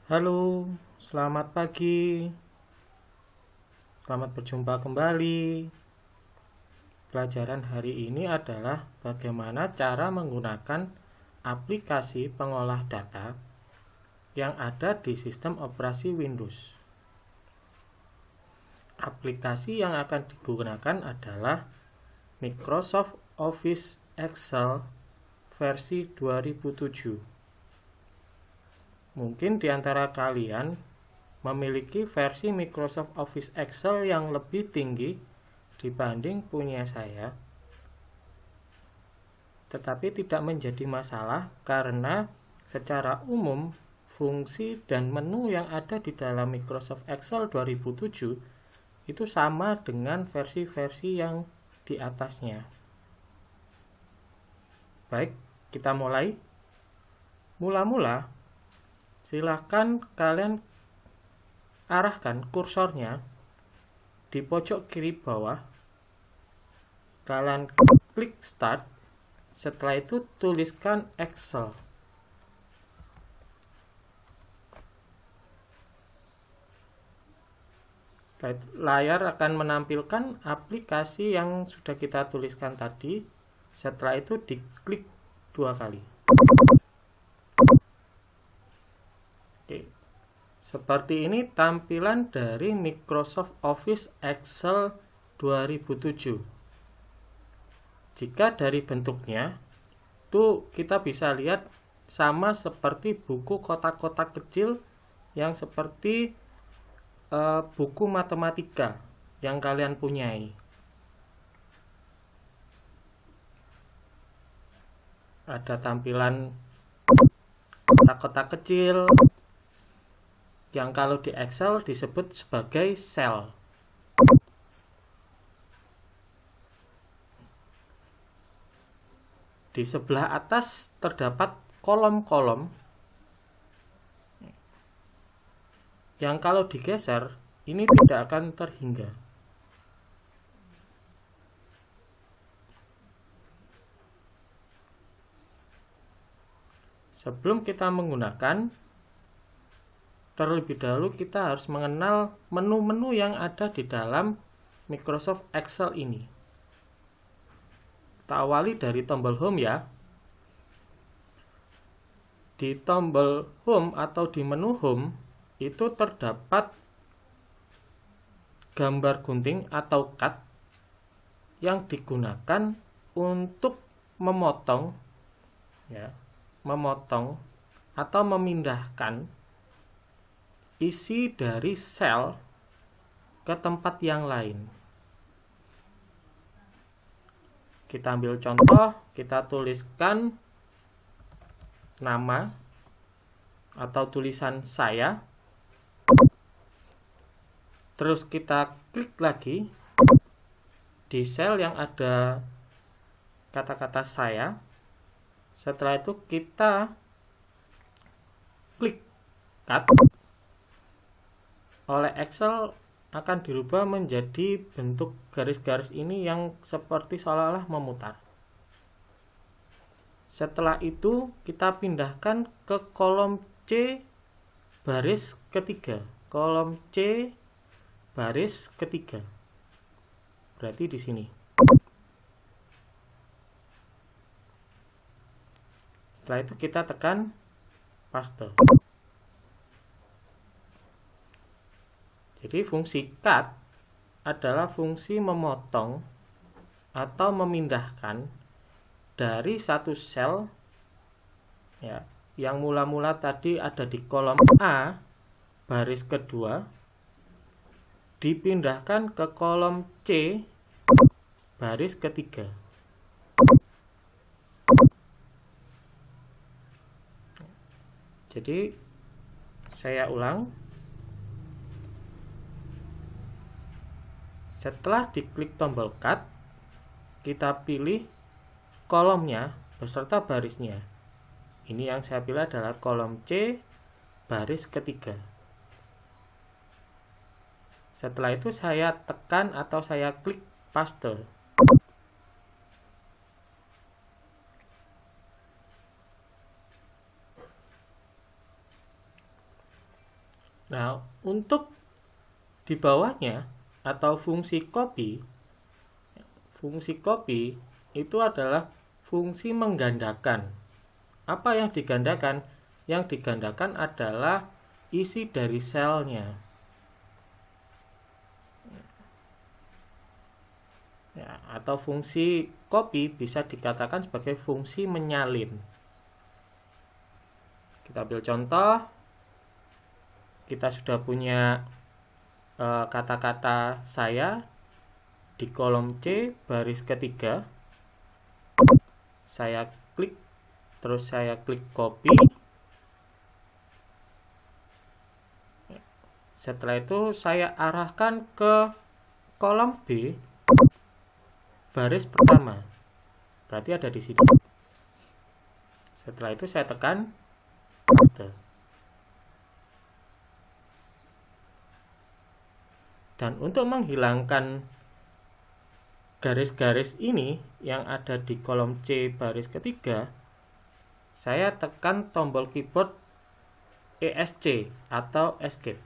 Halo, selamat pagi. Selamat berjumpa kembali. Pelajaran hari ini adalah bagaimana cara menggunakan aplikasi pengolah data yang ada di sistem operasi Windows. Aplikasi yang akan digunakan adalah Microsoft Office Excel versi 2007. Mungkin di antara kalian memiliki versi Microsoft Office Excel yang lebih tinggi dibanding punya saya, tetapi tidak menjadi masalah karena secara umum fungsi dan menu yang ada di dalam Microsoft Excel 2007 itu sama dengan versi-versi yang di atasnya. Baik, kita mulai. Mula-mula silakan kalian arahkan kursornya di pojok kiri bawah. Kalian klik start. Setelah itu tuliskan Excel. Setelah itu, layar akan menampilkan aplikasi yang sudah kita tuliskan tadi. Setelah itu diklik 2 kali. Oke. Seperti ini tampilan dari Microsoft Office Excel 2007. Jika dari bentuknya, tuh kita bisa lihat sama seperti buku kotak-kotak kecil yang seperti buku matematika yang kalian punyai. Ada tampilan kotak-kotak kecil yang kalau di Excel disebut sebagai sel. Di sebelah atas terdapat kolom-kolom yang kalau digeser ini tidak akan terhingga. Sebelum kita menggunakan, terlebih dahulu kita harus mengenal menu-menu yang ada di dalam Microsoft Excel ini. Kita awali dari tombol Home ya. Di tombol Home atau di menu Home itu terdapat gambar gunting atau cut yang digunakan untuk memotong atau memindahkan isi dari sel ke tempat yang lain. Kita ambil contoh, kita tuliskan nama atau tulisan saya. Terus kita klik lagi di sel yang ada kata-kata saya. Setelah itu kita klik cut. Oleh Excel akan dirubah menjadi bentuk garis-garis ini yang seperti seolah-olah memutar. Setelah itu kita pindahkan ke kolom C baris ketiga. Kolom C baris ketiga. Berarti di sini. Setelah itu kita tekan paste. Jadi fungsi cut adalah fungsi memotong atau memindahkan dari satu sel yang mula-mula tadi ada di kolom A baris kedua dipindahkan ke kolom C baris ketiga. Jadi saya ulang. Setelah diklik tombol cut, kita pilih kolomnya beserta barisnya. Ini yang saya pilih adalah kolom C baris ketiga. Setelah itu saya tekan atau saya klik paste. Nah, untuk di bawahnya atau fungsi copy itu adalah fungsi menggandakan. Apa yang digandakan? Yang digandakan adalah isi dari selnya. Ya, atau fungsi copy bisa dikatakan sebagai fungsi menyalin. Kita ambil contoh. Kita sudah punya kata-kata saya di kolom C baris ketiga. Saya klik, terus saya klik copy. Setelah itu saya arahkan ke kolom B baris pertama. Berarti ada di sini. Setelah itu saya tekan Enter. Dan untuk menghilangkan garis-garis ini yang ada di kolom C baris ketiga, saya tekan tombol keyboard ESC atau Escape.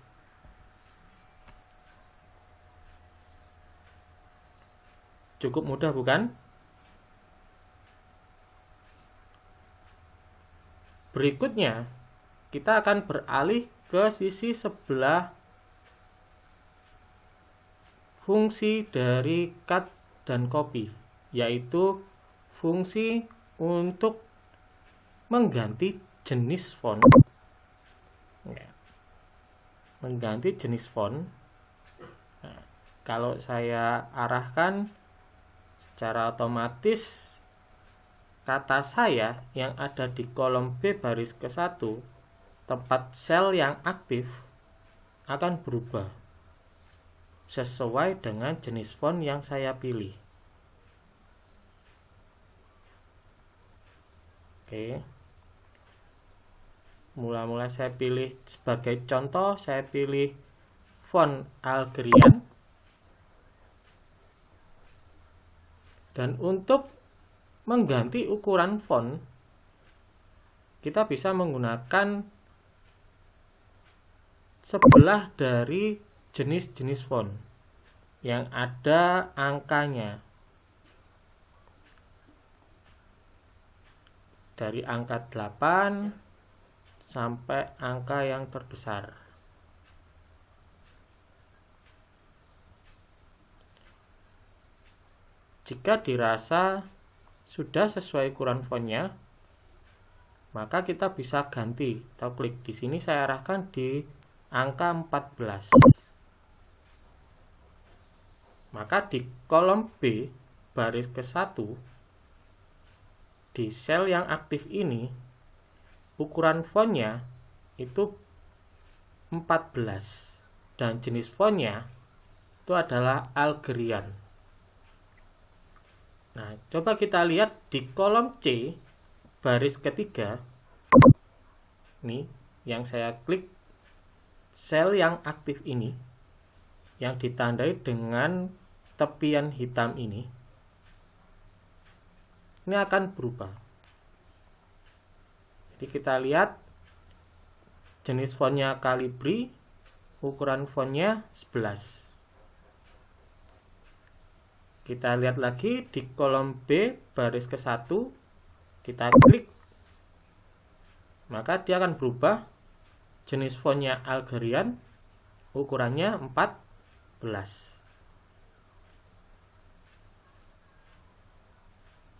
Cukup mudah, bukan? Berikutnya, kita akan beralih ke sisi sebelah fungsi dari cut dan copy, yaitu fungsi untuk mengganti jenis font. Mengganti jenis font. Nah, kalau saya arahkan secara otomatis kata saya yang ada di kolom B baris ke-1 tempat sel yang aktif akan berubah sesuai dengan jenis font yang saya pilih. Oke. Mula-mula saya pilih sebagai contoh, saya pilih font Algerian. Dan untuk mengganti ukuran font, kita bisa menggunakan sebelah dari jenis-jenis font yang ada angkanya. Dari angka 8 sampai angka yang terbesar. Jika dirasa sudah sesuai ukuran fontnya, maka kita bisa ganti atau klik. Di sini saya arahkan di angka 14. Maka di kolom B baris ke-1 di sel yang aktif ini ukuran fontnya itu 14 dan jenis fontnya itu adalah Algerian. Nah, coba kita lihat di kolom C baris ketiga. Nih, yang saya klik sel yang aktif ini yang ditandai dengan tepian hitam ini akan berubah. Jadi kita lihat jenis fontnya Calibri, ukuran fontnya 11. Kita lihat lagi di kolom B baris ke-1, kita klik, maka dia akan berubah. Jenis fontnya Algerian, ukurannya 14.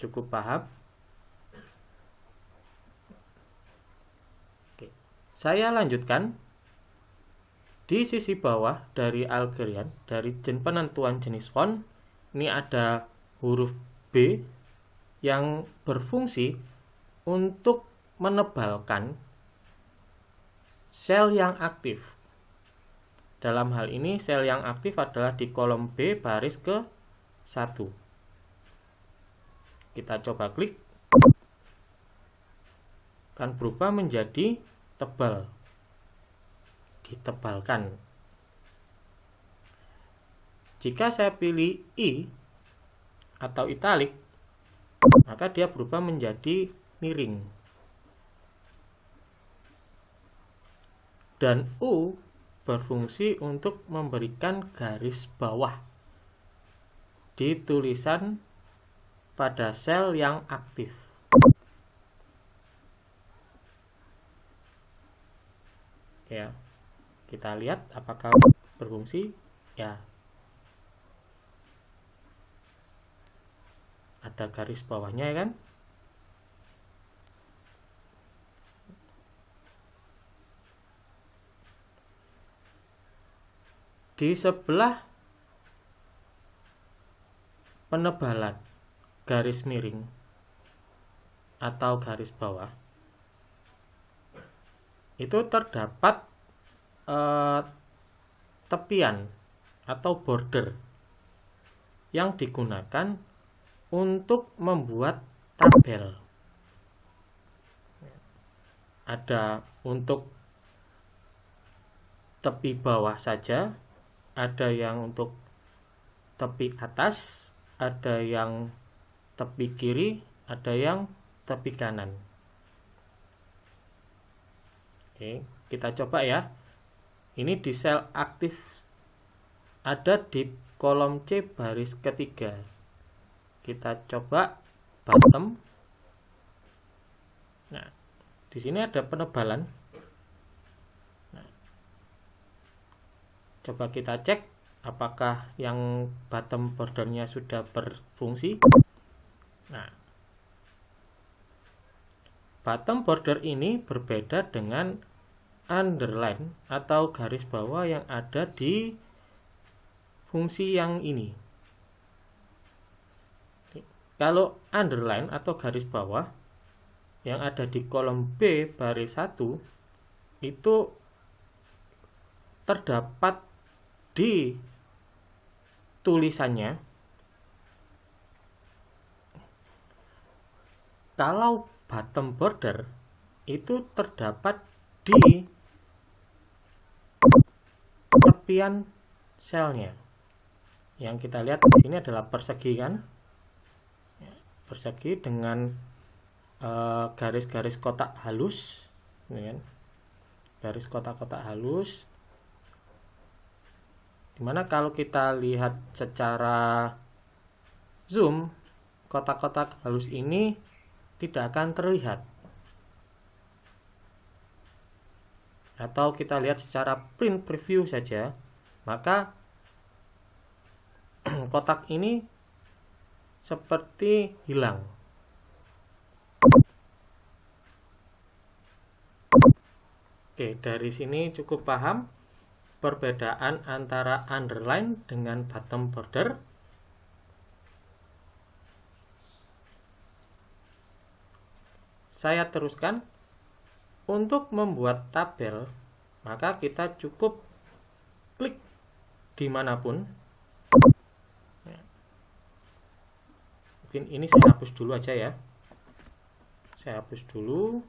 Cukup paham? Oke. Saya lanjutkan. Di sisi bawah dari Algerian, dari penentuan jenis font, ini ada huruf B yang berfungsi untuk menebalkan sel yang aktif. Dalam hal ini sel yang aktif adalah di kolom B baris ke-1. Kita coba klik, akan berubah menjadi tebal, ditebalkan. Jika saya pilih I atau italik, maka dia berubah menjadi miring. Dan U berfungsi untuk memberikan garis bawah di tulisan pada sel yang aktif. Ya, kita lihat apakah berfungsi. Ya, ada garis bawahnya ya kan. Di sebelah penebalan garis miring atau garis bawah itu terdapat tepian atau border yang digunakan untuk membuat tabel. Ada untuk tepi bawah saja, ada yang untuk tepi atas, ada yang tepi kiri, ada yang tepi kanan. Oke, kita coba ya. Ini di sel aktif ada di kolom C baris ketiga. Kita coba bottom. Nah, di sini ada penebalan. Nah, coba kita cek apakah yang bottom bordernya sudah berfungsi. Nah, bottom border ini berbeda dengan underline atau garis bawah yang ada di fungsi yang ini. Kalau underline atau garis bawah yang ada di kolom B baris 1 itu terdapat di tulisannya. Kalau bottom border itu terdapat di tepian selnya. Yang kita lihat di sini adalah persegi kan? Persegi dengan garis-garis kotak halus, ini kan? Garis kotak-kotak halus. Dimana kalau kita lihat secara zoom, kotak-kotak halus ini tidak akan terlihat. Atau kita lihat secara print preview saja, maka kotak ini seperti hilang. Oke, dari sini cukup paham perbedaan antara underline dengan bottom border. Saya teruskan. Untuk membuat tabel, maka kita cukup klik dimanapun. Mungkin ini saya hapus dulu aja ya. Saya hapus dulu.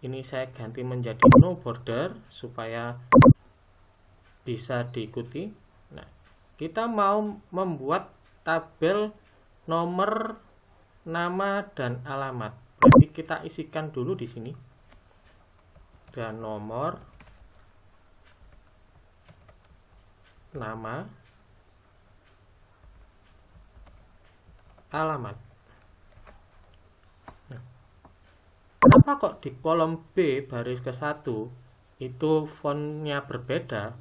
Ini saya ganti menjadi no border supaya bisa diikuti. Nah, kita mau membuat tabel nomor, nama, dan alamat. Jadi kita isikan dulu di sini. Dan nomor, nama, alamat. Nah, kenapa kok di kolom B baris ke-1 itu fontnya berbeda?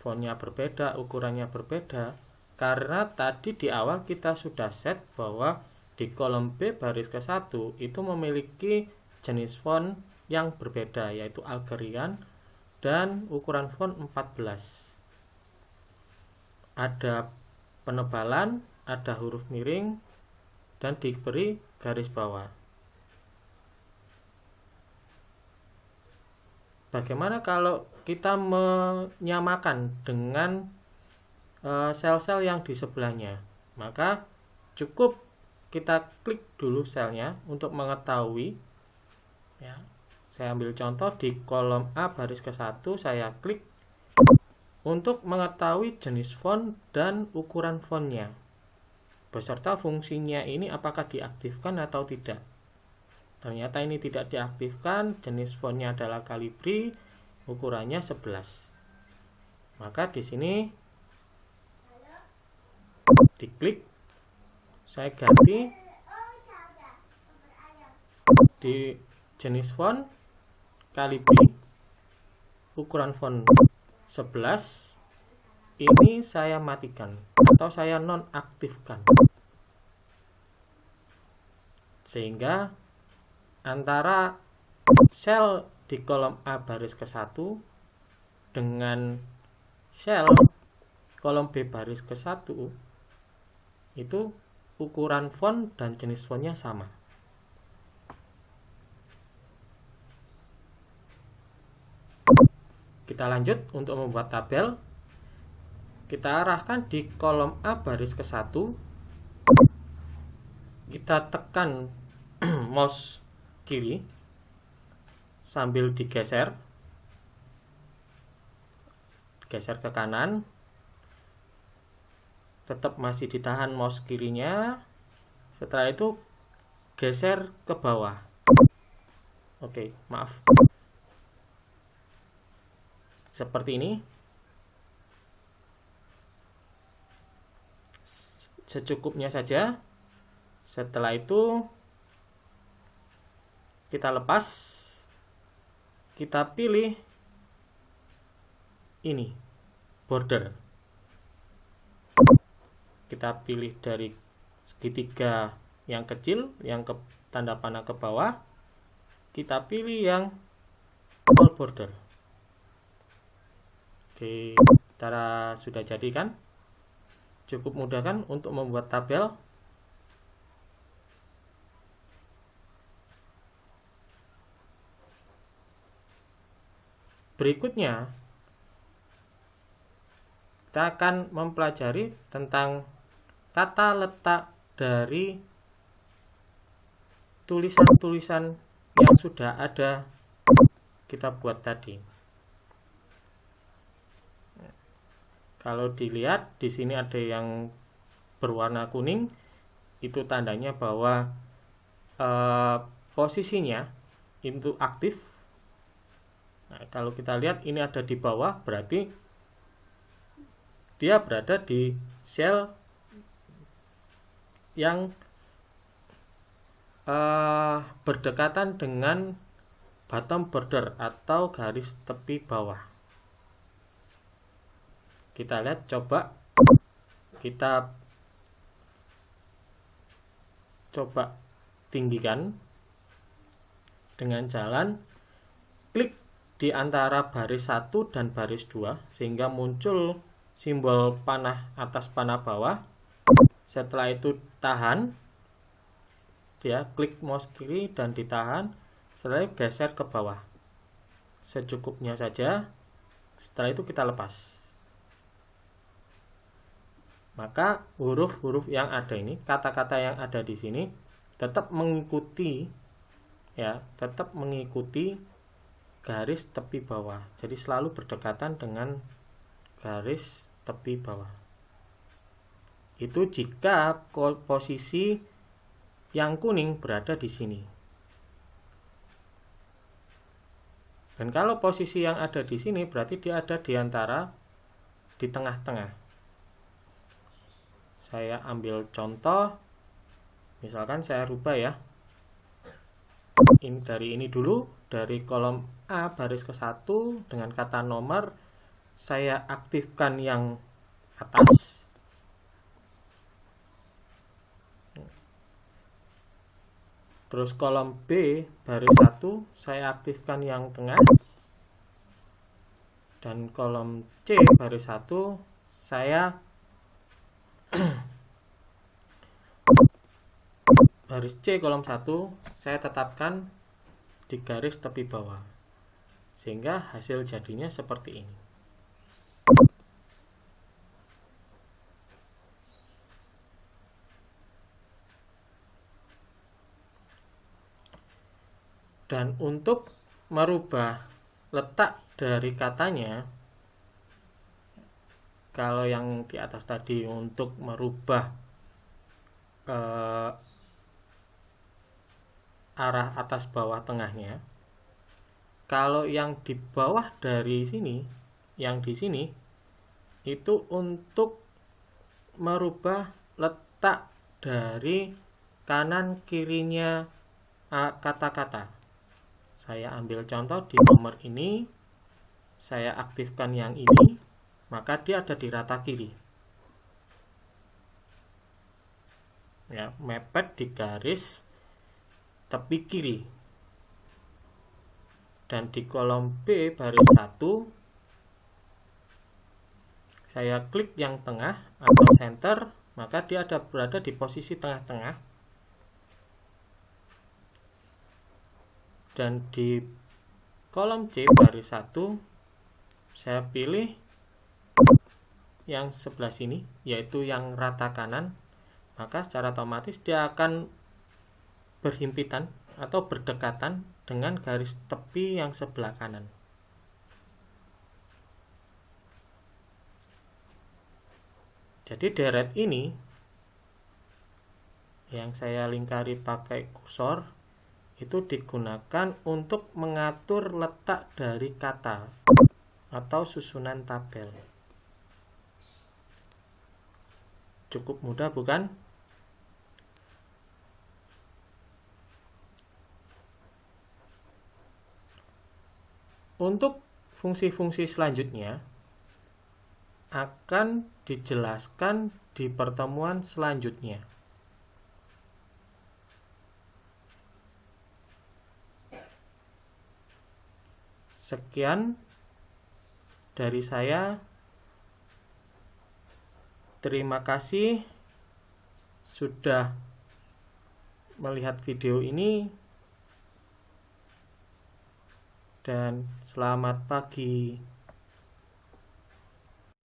Fontnya berbeda, ukurannya berbeda. Karena tadi di awal kita sudah set bahwa di kolom B baris ke-1 itu memiliki jenis font yang berbeda, yaitu Algerian dan ukuran font 14. Ada penebalan, ada huruf miring, dan diberi garis bawah. Bagaimana kalau kita menyamakan dengan sel-sel yang di sebelahnya? Maka cukup kita klik dulu selnya untuk mengetahui ya. Saya ambil contoh di kolom A baris ke-1, saya klik untuk mengetahui jenis font dan ukuran fontnya beserta fungsinya ini apakah diaktifkan atau tidak. Ternyata ini tidak diaktifkan, jenis fontnya adalah Calibri, ukurannya 11. Maka di sini diklik, saya ganti di jenis font Calibri, ukuran font 11. Ini saya matikan atau saya nonaktifkan, sehingga antara sel di kolom A baris ke-1 dengan sel kolom B baris ke-1 itu ukuran font dan jenis fontnya sama. Kita lanjut untuk membuat tabel. Kita arahkan di kolom A baris ke-1. Kita tekan mouse kiri sambil digeser ke kanan. Tetap masih ditahan mouse kirinya. Setelah itu geser ke bawah. Oke, maaf. Seperti ini. Secukupnya saja. Setelah itu kita lepas. Kita pilih ini, border. Kita pilih dari segitiga yang kecil, yang ke tanda panah ke bawah. Kita pilih yang all border. Oke, cara sudah jadi kan? Cukup mudah kan untuk membuat tabel? Berikutnya, kita akan mempelajari tentang tata letak dari tulisan-tulisan yang sudah ada kita buat tadi. Kalau dilihat di sini ada yang berwarna kuning, itu tandanya bahwa posisinya itu aktif. Nah, kalau kita lihat ini ada di bawah, berarti dia berada di sel yang berdekatan dengan bottom border atau garis tepi bawah. Kita lihat, coba kita tinggikan dengan jalan klik di antara baris 1 dan baris 2 sehingga muncul simbol panah atas panah bawah. Setelah itu tahan, ya, klik mouse kiri dan ditahan. Setelah itu geser ke bawah secukupnya saja. Setelah itu kita lepas. Maka huruf-huruf yang ada ini, kata-kata yang ada di sini tetap mengikuti, ya, tetap mengikuti garis tepi bawah. Jadi selalu berdekatan dengan garis tepi bawah. Itu jika posisi yang kuning berada di sini. Dan kalau posisi yang ada di sini berarti dia ada di antara, di tengah-tengah. Saya ambil contoh, misalkan saya rubah ya. Dari ini dulu, dari kolom A baris ke-1 dengan kata nomor, saya aktifkan yang atas. Terus kolom B baris 1 saya aktifkan yang tengah. Dan kolom C baris 1 saya baris C kolom 1 saya tetapkan di garis tepi bawah. Sehingga hasil jadinya seperti ini. Dan untuk merubah letak dari katanya, kalau yang di atas tadi untuk merubah arah atas bawah tengahnya, Kalau yang di bawah dari sini, yang di sini itu untuk merubah letak dari kanan kirinya kata-kata. Saya ambil contoh di nomor ini, saya aktifkan yang ini, maka dia ada di rata kiri. Ya, mepet di garis tepi kiri. Dan di kolom B baris 1, saya klik yang tengah atau center, maka dia berada di posisi tengah-tengah. Dan di kolom C baris 1, saya pilih yang sebelah sini, yaitu yang rata kanan, maka secara otomatis dia akan berhimpitan atau berdekatan dengan garis tepi yang sebelah kanan. Jadi deret ini yang saya lingkari pakai kursor itu digunakan untuk mengatur letak dari kata atau susunan tabel. Cukup mudah, bukan? Untuk fungsi-fungsi selanjutnya akan dijelaskan di pertemuan selanjutnya. Sekian dari saya. Terima kasih sudah melihat video ini dan selamat pagi.